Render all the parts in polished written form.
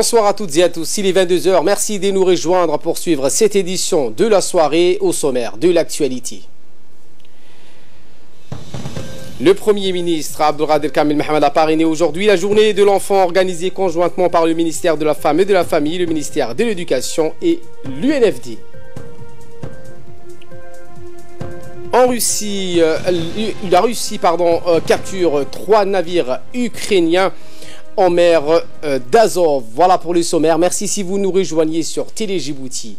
Bonsoir à toutes et à tous, il est 22 h, merci de nous rejoindre pour suivre cette édition de la soirée au sommaire de l'actualité. Le Premier ministre Abdelkader Kamil Mohamed a parrainé aujourd'hui la journée de l'enfant organisée conjointement par le ministère de la Femme et de la Famille, le ministère de l'Éducation et l'UNFD. En Russie, la Russie capture 3 navires ukrainiens en mer d'Azov. Voilà pour le sommaire. Merci si vous nous rejoignez sur Télé Djibouti.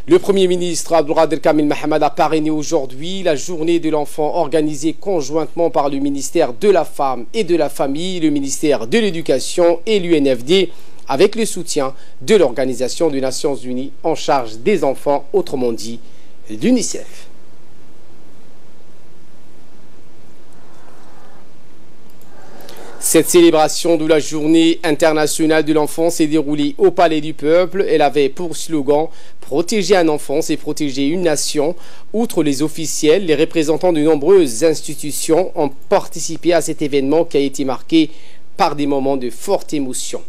Le Premier ministre Abdelkader Kamil Mohamed a parrainé aujourd'hui la journée de l'enfant organisée conjointement par le ministère de la Femme et de la Famille, le ministère de l'Éducation et l'UNFD, avec le soutien de l'Organisation des Nations Unies en charge des enfants, autrement dit l'UNICEF. Cette célébration de la journée internationale de l'enfant s'est déroulée au Palais du Peuple. Elle avait pour slogan « Protéger un enfant, c'est protéger une nation ». Outre les officiels, les représentants de nombreuses institutions ont participé à cet événement qui a été marqué par des moments de forte émotion.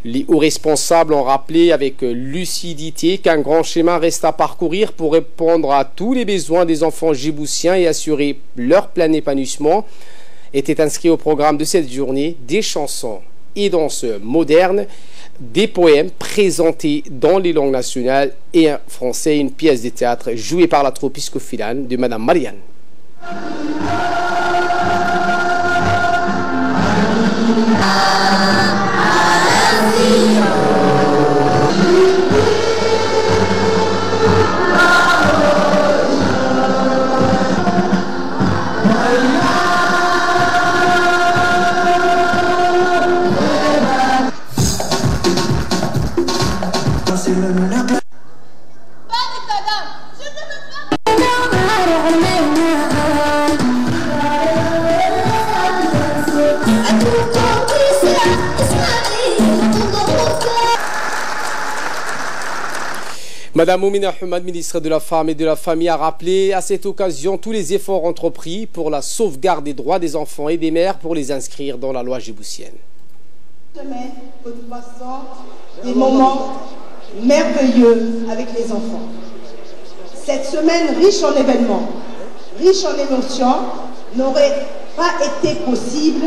Les hauts responsables ont rappelé avec lucidité qu'un grand chemin reste à parcourir pour répondre à tous les besoins des enfants djiboutiens et assurer leur plein épanouissement. Étaient inscrits au programme de cette journée des chansons et danses modernes, des poèmes présentés dans les langues nationales et en français, une pièce de théâtre jouée par la troupe Iskofilane de Madame Marianne. Madame Moumina Hamad, ministre de la Femme et de la Famille, a rappelé à cette occasion tous les efforts entrepris pour la sauvegarde des droits des enfants et des mères pour les inscrire dans la loi djiboutienne. Cette semaine, nous passons des moments merveilleux avec les enfants. Cette semaine riche en événements, riche en émotions, n'aurait pas été possible,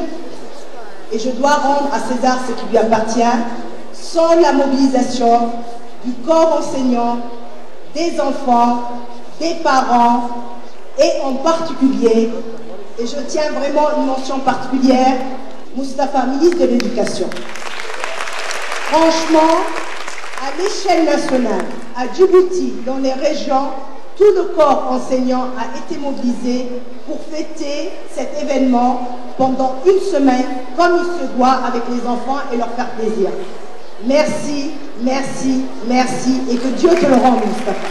et je dois rendre à César ce qui lui appartient, sans la mobilisation du corps enseignant, des enfants, des parents et en particulier, et je tiens vraiment une mention particulière, Moustapha, ministre de l'Éducation. Franchement, à l'échelle nationale, à Djibouti, dans les régions, tout le corps enseignant a été mobilisé pour fêter cet événement pendant une semaine, comme il se doit avec les enfants et leur faire plaisir. Merci, merci, merci, et que Dieu te le rende, Moustapha.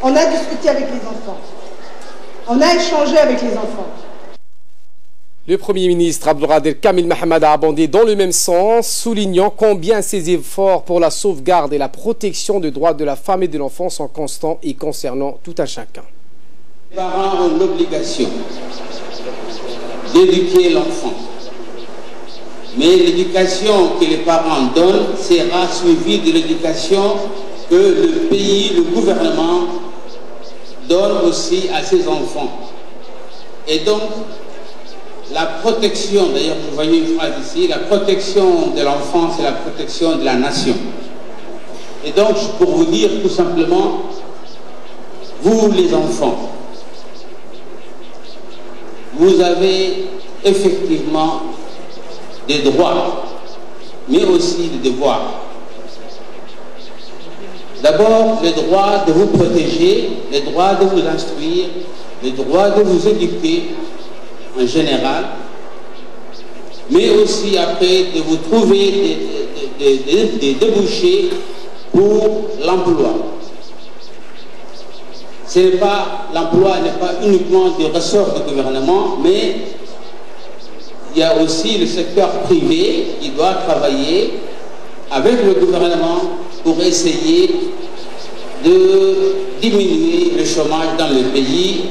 On a discuté avec les enfants. On a échangé avec les enfants. Le Premier ministre Abdelkader Kamil Mohamed a abondé dans le même sens, soulignant combien ses efforts pour la sauvegarde et la protection des droits de la femme et de l'enfant sont constants et concernant tout un chacun. Les parents ont l'obligation d'éduquer l'enfant. Mais l'éducation que les parents donnent sera suivie de l'éducation que le pays, le gouvernement donne aussi à ses enfants. Et donc, la protection, d'ailleurs vous voyez une phrase ici, la protection de l'enfant, c'est la protection de la nation. Et donc, pour vous dire tout simplement, vous les enfants, vous avez effectivement des droits, mais aussi des devoirs. D'abord, le droit de vous protéger, le droit de vous instruire, le droit de vous éduquer en général, mais aussi après de vous trouver des débouchés pour l'emploi. L'emploi n'est pas uniquement du ressort du gouvernement, mais il y a aussi le secteur privé qui doit travailler avec le gouvernement pour essayer de diminuer le chômage dans le pays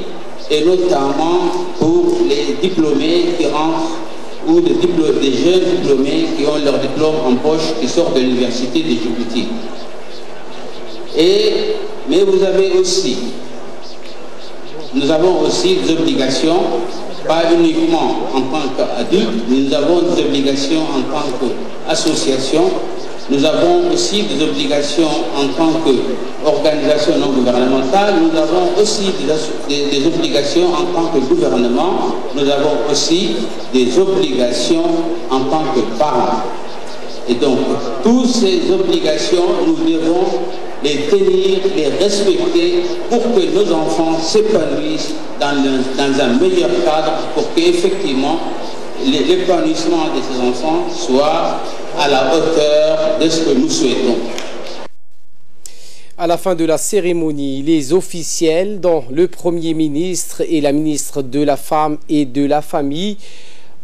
et notamment pour les diplômés qui rentrent ou des jeunes diplômés qui ont leur diplôme en poche qui sortent de l'université de Djibouti. Mais vous avez aussi, nous avons aussi des obligations, pas uniquement en tant qu'adultes, nous avons des obligations en tant qu'association, nous avons aussi des obligations en tant qu'organisation non gouvernementale, nous avons aussi des obligations en tant que gouvernement, nous avons aussi des obligations en tant que parents. Et donc, toutes ces obligations, nous devons les tenir, les respecter pour que nos enfants s'épanouissent dans un meilleur cadre, pour qu'effectivement l'épanouissement de ces enfants soit à la hauteur de ce que nous souhaitons. À la fin de la cérémonie, les officiels, dont le Premier ministre et la ministre de la Femme et de la Famille,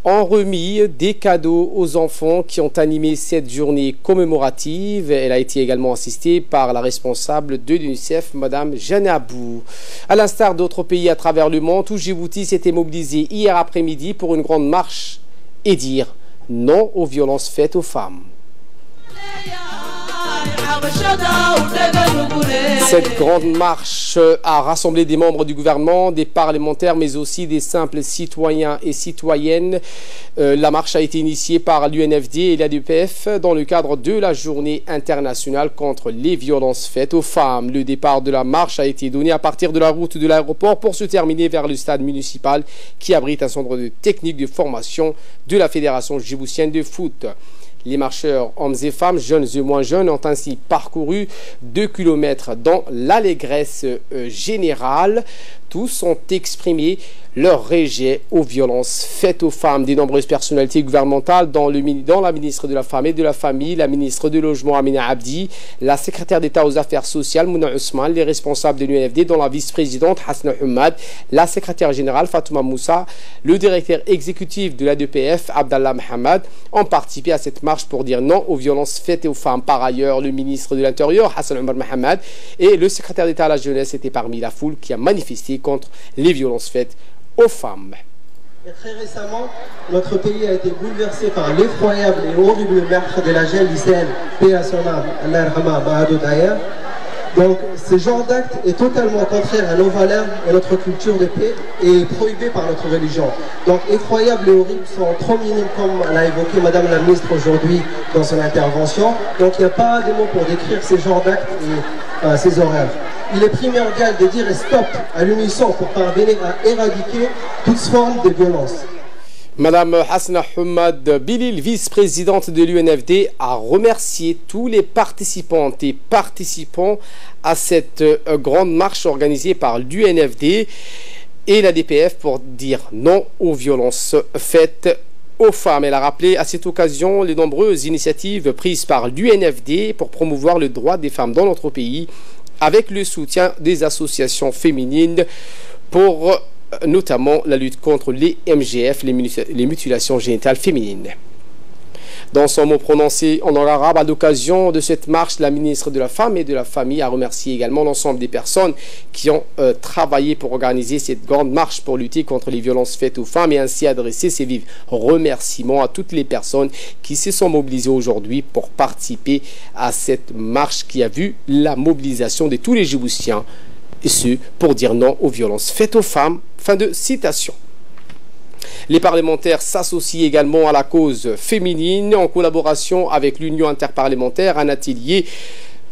ont remis des cadeaux aux enfants qui ont animé cette journée commémorative. Elle a été également assistée par la responsable de l'UNICEF, Madame Janabou. À l'instar d'autres pays à travers le monde, tout Djibouti s'était mobilisé hier après-midi pour une grande marche et dire non aux violences faites aux femmes. Cette grande marche a rassemblé des membres du gouvernement, des parlementaires, mais aussi des simples citoyens et citoyennes. La marche a été initiée par l'UNFD et l'ADPF dans le cadre de la journée internationale contre les violences faites aux femmes. Le départ de la marche a été donné à partir de la route de l'aéroport pour se terminer vers le stade municipal qui abrite un centre de technique de formation de la Fédération djiboutienne de foot. Les marcheurs, hommes et femmes, jeunes et moins jeunes, ont ainsi parcouru 2 kilomètres dans l'allégresse générale. Tous ont exprimé leur rejet aux violences faites aux femmes. Des nombreuses personnalités gouvernementales, dont la ministre de la Femme et de la Famille, la ministre du Logement Amina Abdi, la secrétaire d'État aux Affaires sociales Mouna Ousmane, les responsables de l'UNFD, dont la vice-présidente Hasna Hamad, la secrétaire générale Fatouma Moussa, le directeur exécutif de l'ADPF Abdallah Mohamed, ont participé à cette marche pour dire non aux violences faites aux femmes. Par ailleurs, le ministre de l'Intérieur Hassan Omar Mohamed et le secrétaire d'État à la jeunesse étaient parmi la foule qui a manifesté contre les violences faites aux femmes. Et très récemment, notre pays a été bouleversé par l'effroyable et horrible meurtre de la jeune lycéenne paix à son âme, Allah yarhama, Mahadou Daïa. Donc, ce genre d'acte est totalement contraire à nos valeurs et notre culture de paix et prohibé par notre religion. Donc, effroyable et horrible sont trop minimes comme l'a évoqué Madame la Ministre aujourd'hui dans son intervention. Donc, il n'y a pas de mots pour décrire ces genres d'actes et ces horreurs. Il est primordial de dire stop à l'unisson pour parvenir à éradiquer toute forme de violence. Madame Hasna Hamad Bilil, vice-présidente de l'UNFD, a remercié tous les participantes et participants à cette grande marche organisée par l'UNFD et la DPF pour dire non aux violences faites aux femmes. Elle a rappelé à cette occasion les nombreuses initiatives prises par l'UNFD pour promouvoir le droit des femmes dans notre pays, avec le soutien des associations féminines pour notamment la lutte contre les MGF, les mutilations génitales féminines. Dans son mot prononcé en arabe à l'occasion de cette marche, la ministre de la Femme et de la Famille a remercié également l'ensemble des personnes qui ont travaillé pour organiser cette grande marche pour lutter contre les violences faites aux femmes et ainsi adresser ses vifs remerciements à toutes les personnes qui se sont mobilisées aujourd'hui pour participer à cette marche qui a vu la mobilisation de tous les Djiboutiens, et ce pour dire non aux violences faites aux femmes. Fin de citation. Les parlementaires s'associent également à la cause féminine en collaboration avec l'Union interparlementaire. Un atelier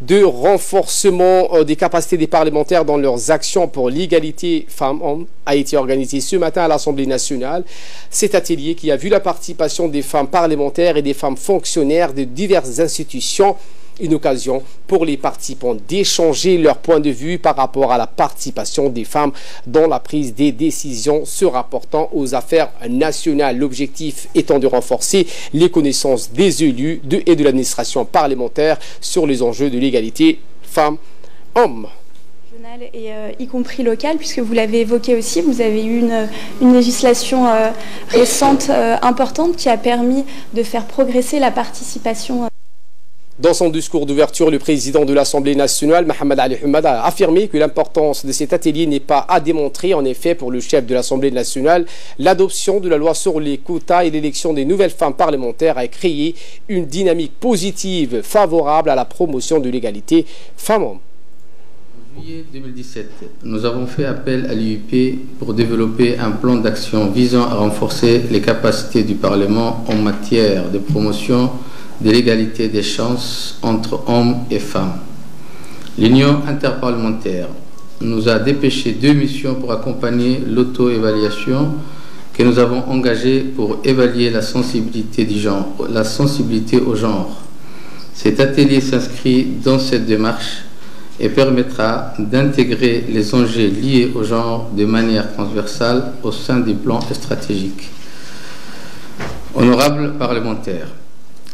de renforcement des capacités des parlementaires dans leurs actions pour l'égalité femmes-hommes a été organisé ce matin à l'Assemblée nationale. Cet atelier qui a vu la participation des femmes parlementaires et des femmes fonctionnaires de diverses institutions. Une occasion pour les participants d'échanger leur point de vue par rapport à la participation des femmes dans la prise des décisions se rapportant aux affaires nationales. L'objectif étant de renforcer les connaissances des élus et de l'administration parlementaire sur les enjeux de l'égalité femmes-hommes. Et y compris locale, puisque vous l'avez évoqué aussi, vous avez eu une législation récente importante qui a permis de faire progresser la participation Dans son discours d'ouverture, le président de l'Assemblée nationale, Mohamed Ali Hamad, a affirmé que l'importance de cet atelier n'est pas à démontrer. En effet, pour le chef de l'Assemblée nationale, l'adoption de la loi sur les quotas et l'élection des nouvelles femmes parlementaires a créé une dynamique positive favorable à la promotion de l'égalité femmes-hommes. En juillet 2017, nous avons fait appel à l'IUP pour développer un plan d'action visant à renforcer les capacités du Parlement en matière de promotion de l'égalité des chances entre hommes et femmes. L'Union interparlementaire nous a dépêché 2 missions pour accompagner l'auto-évaluation que nous avons engagée pour évaluer la sensibilité du genre, la sensibilité au genre. Cet atelier s'inscrit dans cette démarche et permettra d'intégrer les enjeux liés au genre de manière transversale au sein du plan stratégique. Honorables parlementaires,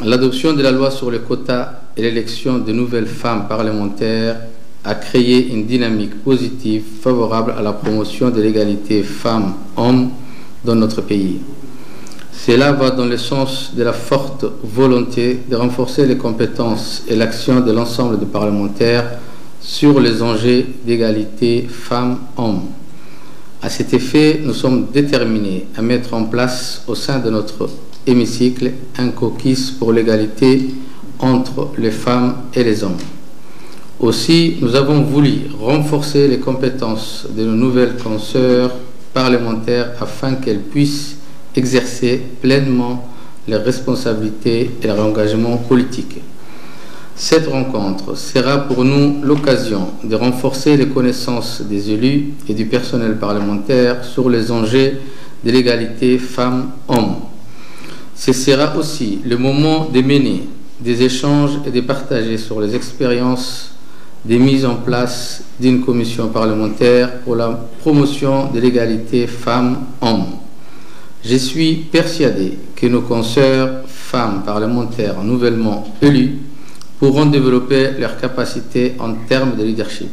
l'adoption de la loi sur les quotas et l'élection de nouvelles femmes parlementaires a créé une dynamique positive favorable à la promotion de l'égalité femmes-hommes dans notre pays. Cela va dans le sens de la forte volonté de renforcer les compétences et l'action de l'ensemble des parlementaires sur les enjeux d'égalité femmes-hommes. À cet effet, nous sommes déterminés à mettre en place au sein de notre hémicycle un caucus pour l'égalité entre les femmes et les hommes. Aussi, nous avons voulu renforcer les compétences de nos nouvelles consoeurs parlementaires afin qu'elles puissent exercer pleinement leurs responsabilités et leur engagement politique. Cette rencontre sera pour nous l'occasion de renforcer les connaissances des élus et du personnel parlementaire sur les enjeux de l'égalité femmes-hommes. Ce sera aussi le moment de mener des échanges et de partager sur les expériences des mises en place d'une commission parlementaire pour la promotion de l'égalité femmes-hommes. Je suis persuadé que nos consoeurs femmes parlementaires nouvellement élues pourront développer leurs capacités en termes de leadership.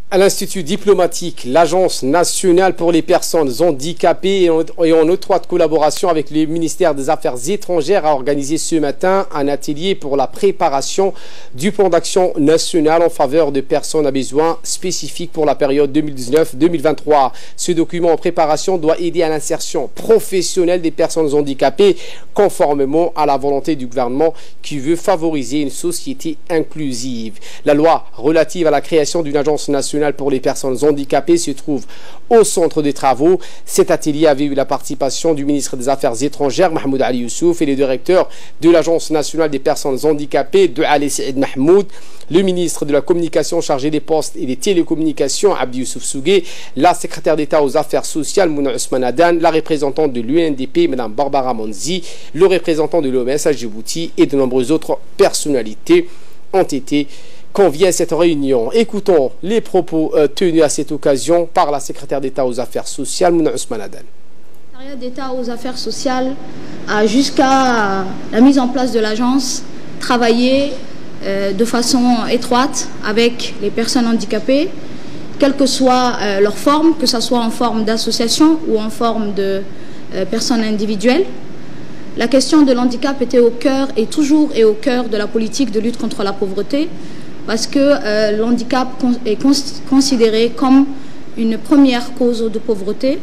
À l'Institut diplomatique, l'Agence nationale pour les personnes handicapées et en étroite collaboration avec le ministère des Affaires étrangères a organisé ce matin un atelier pour la préparation du plan d'action national en faveur de personnes à besoins spécifiques pour la période 2019-2023. Ce document en préparation doit aider à l'insertion professionnelle des personnes handicapées conformément à la volonté du gouvernement qui veut favoriser une société inclusive. La loi relative à la création d'une agence nationale pour les personnes handicapées se trouve au centre des travaux. Cet atelier avait eu la participation du ministre des Affaires étrangères, Mahmoud Ali Youssouf, et le directeur de l'Agence nationale des personnes handicapées, Douali Saïd Mahmoud, le ministre de la Communication chargé des postes et des télécommunications, Abdi Youssouf Sougué, la secrétaire d'État aux Affaires sociales, Mouna Ousmane Adan, la représentante de l'UNDP, Mme Barbara Monzi, le représentant de l'OMS à Djibouti et de nombreuses autres personnalités ont été conviés à cette réunion. Écoutons les propos tenus à cette occasion par la secrétaire d'État aux Affaires sociales, Mouna Ousmane Adan. Le secrétariat d'État aux Affaires sociales a, jusqu'à la mise en place de l'agence, travaillé de façon étroite avec les personnes handicapées, quelle que soit leur forme, que ce soit en forme d'association ou en forme de personnes individuelles. La question de l'handicap était au cœur et toujours est au cœur de la politique de lutte contre la pauvreté, parce que le handicap est considéré comme une première cause de pauvreté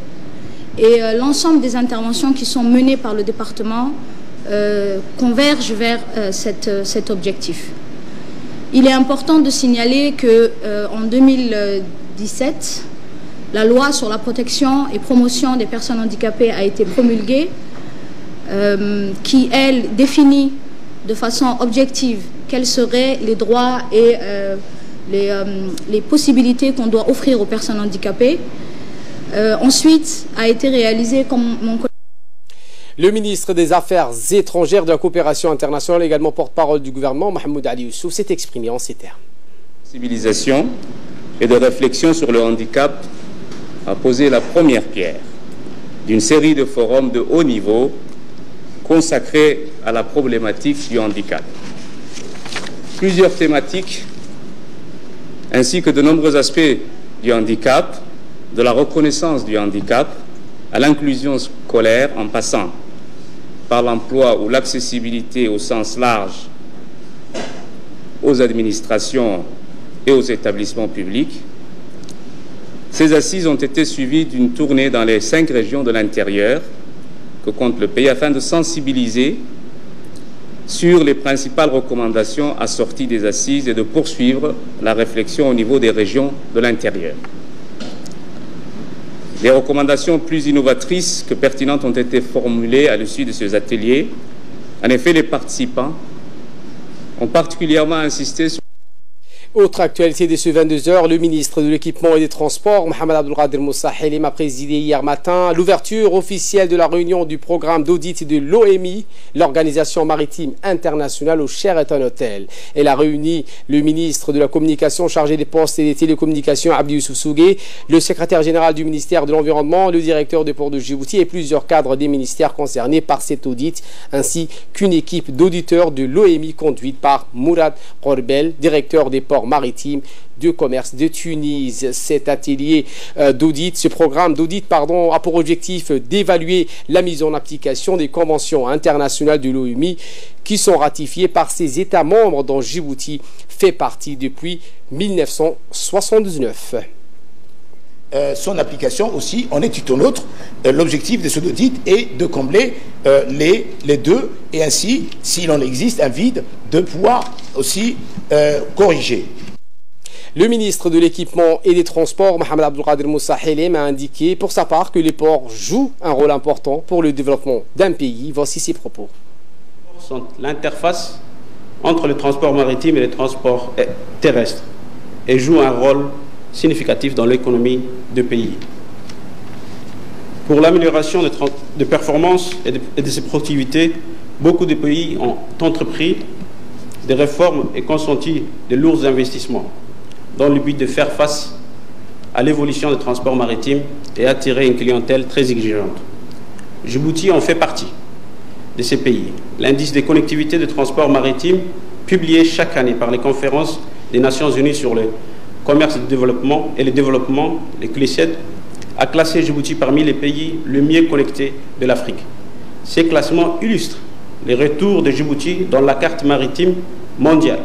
et l'ensemble des interventions qui sont menées par le département convergent vers cet objectif. Il est important de signaler qu'en 2017, la loi sur la protection et promotion des personnes handicapées a été promulguée, qui, elle, définit de façon objective quels seraient les droits et les possibilités qu'on doit offrir aux personnes handicapées. Ensuite, a été réalisé, comme mon collègue... Le ministre des Affaires étrangères de la coopération internationale, également porte-parole du gouvernement, Mahmoud Ali Youssouf, s'est exprimé en ces termes. Sensibilisation et de réflexion sur le handicap a posé la première pierre d'une série de forums de haut niveau consacrés à la problématique du handicap. Plusieurs thématiques ainsi que de nombreux aspects du handicap, de la reconnaissance du handicap à l'inclusion scolaire en passant par l'emploi ou l'accessibilité au sens large aux administrations et aux établissements publics. Ces assises ont été suivies d'une tournée dans les 5 régions de l'intérieur que compte le pays afin de sensibiliser sur les principales recommandations assorties des assises et de poursuivre la réflexion au niveau des régions de l'intérieur. Des recommandations plus innovatrices que pertinentes ont été formulées à l'issue de ces ateliers. En effet, les participants ont particulièrement insisté sur... Autre actualité de ce 22h, le ministre de l'Équipement et des Transports, Mohamed Abdelkader Moussa Helim, a présidé hier matin l'ouverture officielle de la réunion du programme d'audit de l'OMI, l'Organisation Maritime Internationale, au Sheraton Hotel. Elle a réuni le ministre de la Communication chargé des Postes et des Télécommunications, Abdi Youssouf Sougué, le secrétaire général du ministère de l'Environnement, le directeur des ports de Djibouti et plusieurs cadres des ministères concernés par cet audit, ainsi qu'une équipe d'auditeurs de l'OMI conduite par Mourad Korbel, directeur des ports maritime de commerce de Tunis. Cet atelier d'audit, ce programme d'audit, a pour objectif d'évaluer la mise en application des conventions internationales de l'OMI qui sont ratifiées par ses États membres dont Djibouti fait partie depuis 1979. Son application aussi en est tout autre. L'objectif de ce audit est de combler les deux et ainsi, s'il en existe un vide, de pouvoir aussi corriger. Le ministre de l'Équipement et des Transports, Mohamed Abdelkader Moussa Helim, a indiqué pour sa part que les ports jouent un rôle important pour le développement d'un pays. Voici ses propos. Les ports sont l'interface entre le transport maritime et le transport terrestre et jouent un rôle significatif dans l'économie du pays. Pour l'amélioration de performance et de ses productivités, beaucoup de pays ont entrepris des réformes et consenti de lourds investissements dans le but de faire face à l'évolution des transports maritimes et attirer une clientèle très exigeante. Djibouti en fait partie de ces pays. L'indice des connectivités de transport maritime, publié chaque année par les conférences des Nations Unies sur le commerce et le développement, les CLICED, a classé Djibouti parmi les pays les mieux connectés de l'Afrique. Ces classements illustrent les retours de Djibouti dans la carte maritime mondiale,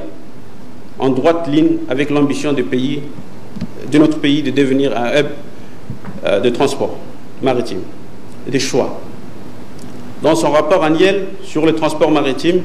en droite ligne avec l'ambition de notre pays de devenir un hub de transport maritime et de choix. Dans son rapport annuel sur le transport maritime,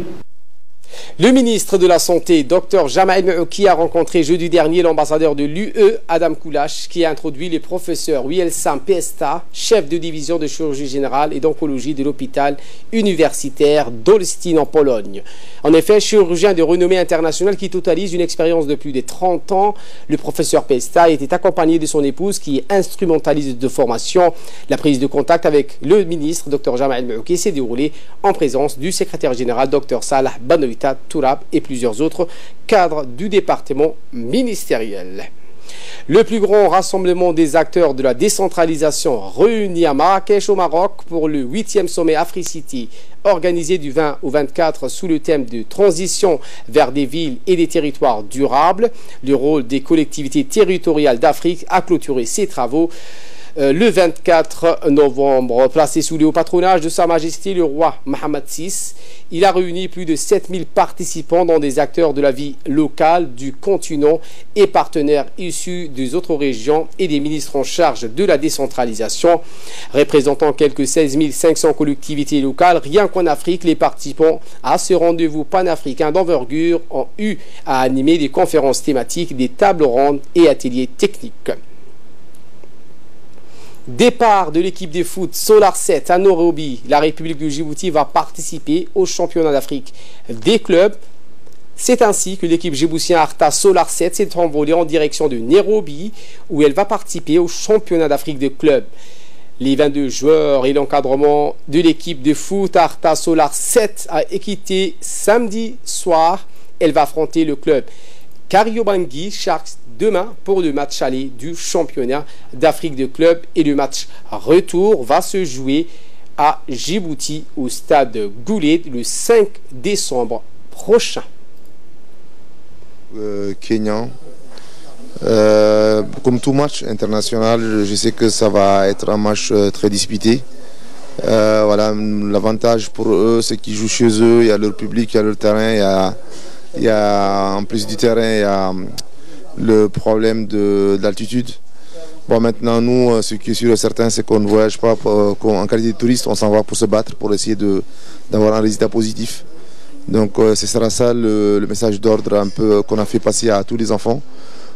le ministre de la Santé, Dr Jamael Meouki, a rencontré jeudi dernier l'ambassadeur de l'UE, Adam Koulash, qui a introduit le professeur Wielsam Pesta, chef de division de chirurgie générale et d'oncologie de l'hôpital universitaire d'Olsztyn en Pologne. En effet, chirurgien de renommée internationale qui totalise une expérience de plus de 30 ans, le professeur Pesta était accompagné de son épouse qui est instrumentaliste de formation. La prise de contact avec le ministre, Dr Jamael Meouki, s'est déroulée en présence du secrétaire général, Dr Salah Banoïta Tourab et plusieurs autres cadres du département ministériel. Le plus grand rassemblement des acteurs de la décentralisation réuni à Marrakech au Maroc pour le 8e sommet Africity, organisé du 20 au 24 sous le thème de transition vers des villes et des territoires durables. Le rôle des collectivités territoriales d'Afrique a clôturé ses travaux le 24 novembre. Placé sous le haut patronage de Sa Majesté le roi Mohammed VI, il a réuni plus de 7000 participants dont des acteurs de la vie locale du continent et partenaires issus des autres régions et des ministres en charge de la décentralisation. Représentant quelques 16 500 collectivités locales, rien qu'en Afrique, les participants à ce rendez-vous panafricain d'envergure ont eu à animer des conférences thématiques, des tables rondes et ateliers techniques. Départ de l'équipe de foot Solar 7 à Nairobi. La République du Djibouti va participer au championnat d'Afrique des clubs. C'est ainsi que l'équipe djiboutienne Arta Solar 7 s'est envolée en direction de Nairobi où elle va participer au championnat d'Afrique des clubs. Les 22 joueurs et l'encadrement de l'équipe de foot Arta Solar 7 a quitté samedi soir. Elle va affronter le club Kariobangi Sharks demain pour le match aller du championnat d'Afrique de clubs et le match retour va se jouer à Djibouti au stade Goulet le 5 décembre prochain. Kenyan. Comme tout match international, je sais que ça va être un match très disputé. Voilà, l'avantage pour eux, c'est qu'ils jouent chez eux, il y a leur public, il y a leur terrain, Il y a, en plus du terrain, il y a le problème d'altitude. Bon, maintenant, nous, ce qui est sûr et certain, c'est qu'on ne voyage pas en qualité de touriste, on s'en va pour se battre, pour essayer d'avoir un résultat positif. Donc, ce sera ça le message d'ordre un peu qu'on a fait passer à tous les enfants,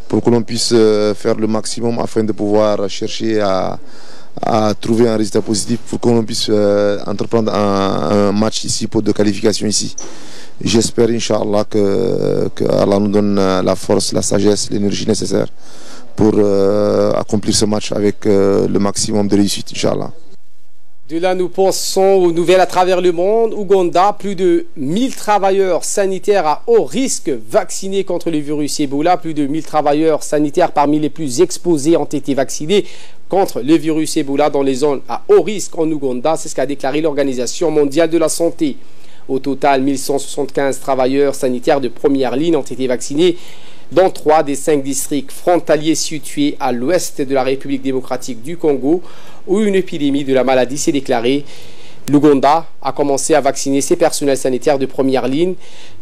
pour que l'on puisse faire le maximum afin de pouvoir chercher à trouver un résultat positif, pour que l'on puisse entreprendre un match ici pour de qualification ici. J'espère, Inch'Allah, que Allah nous donne la force, la sagesse, l'énergie nécessaire pour accomplir ce match avec le maximum de réussite, Inch'Allah. De là, nous pensons aux nouvelles à travers le monde. Ouganda, plus de 1000 travailleurs sanitaires à haut risque vaccinés contre le virus Ebola. Plus de 1000 travailleurs sanitaires parmi les plus exposés ont été vaccinés contre le virus Ebola dans les zones à haut risque en Ouganda. C'est ce qu'a déclaré l'Organisation mondiale de la santé. Au total, 1175 travailleurs sanitaires de première ligne ont été vaccinés dans 3 des 5 districts frontaliers situés à l'ouest de la République démocratique du Congo, où une épidémie de la maladie s'est déclarée. L'Ouganda a commencé à vacciner ses personnels sanitaires de première ligne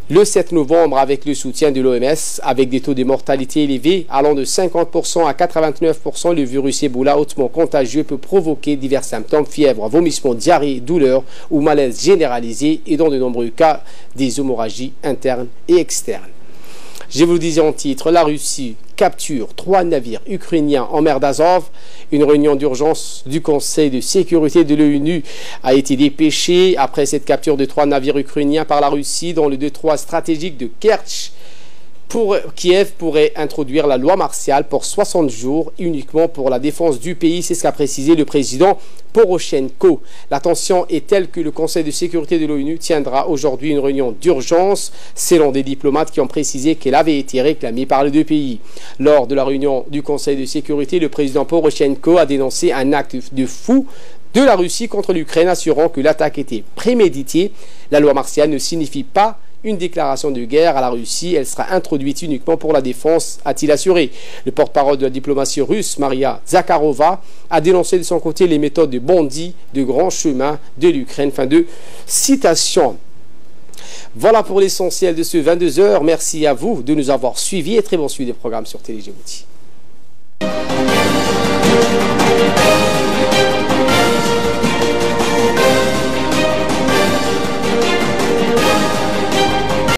le 7 novembre avec le soutien de l'OMS, avec des taux de mortalité élevés allant de 50% à 89%. Le virus Ebola hautement contagieux peut provoquer divers symptômes, fièvre, vomissements, diarrhée, douleur ou malaise généralisé et dans de nombreux cas des hémorragies internes et externes. Je vous le disais en titre, la Russie capture 3 navires ukrainiens en mer d'Azov. Une réunion d'urgence du Conseil de sécurité de l'ONU a été dépêchée après cette capture de 3 navires ukrainiens par la Russie dans le détroit stratégique de Kerch. Kiev pourrait introduire la loi martiale pour 60 jours uniquement pour la défense du pays. C'est ce qu'a précisé le président Poroshenko. La tension est telle que le Conseil de sécurité de l'ONU tiendra aujourd'hui une réunion d'urgence, selon des diplomates qui ont précisé qu'elle avait été réclamée par les 2 pays. Lors de la réunion du Conseil de sécurité, le président Poroshenko a dénoncé un acte de fou de la Russie contre l'Ukraine, assurant que l'attaque était préméditée. La loi martiale ne signifie pas une déclaration de guerre à la Russie, elle sera introduite uniquement pour la défense, a-t-il assuré. Le porte-parole de la diplomatie russe, Maria Zakharova, a dénoncé de son côté les méthodes de bandits de grand chemin de l'Ukraine. Fin de citation. Voilà pour l'essentiel de ce 22h. Merci à vous de nous avoir suivis et très bon suivi des programmes sur Télé Djibouti.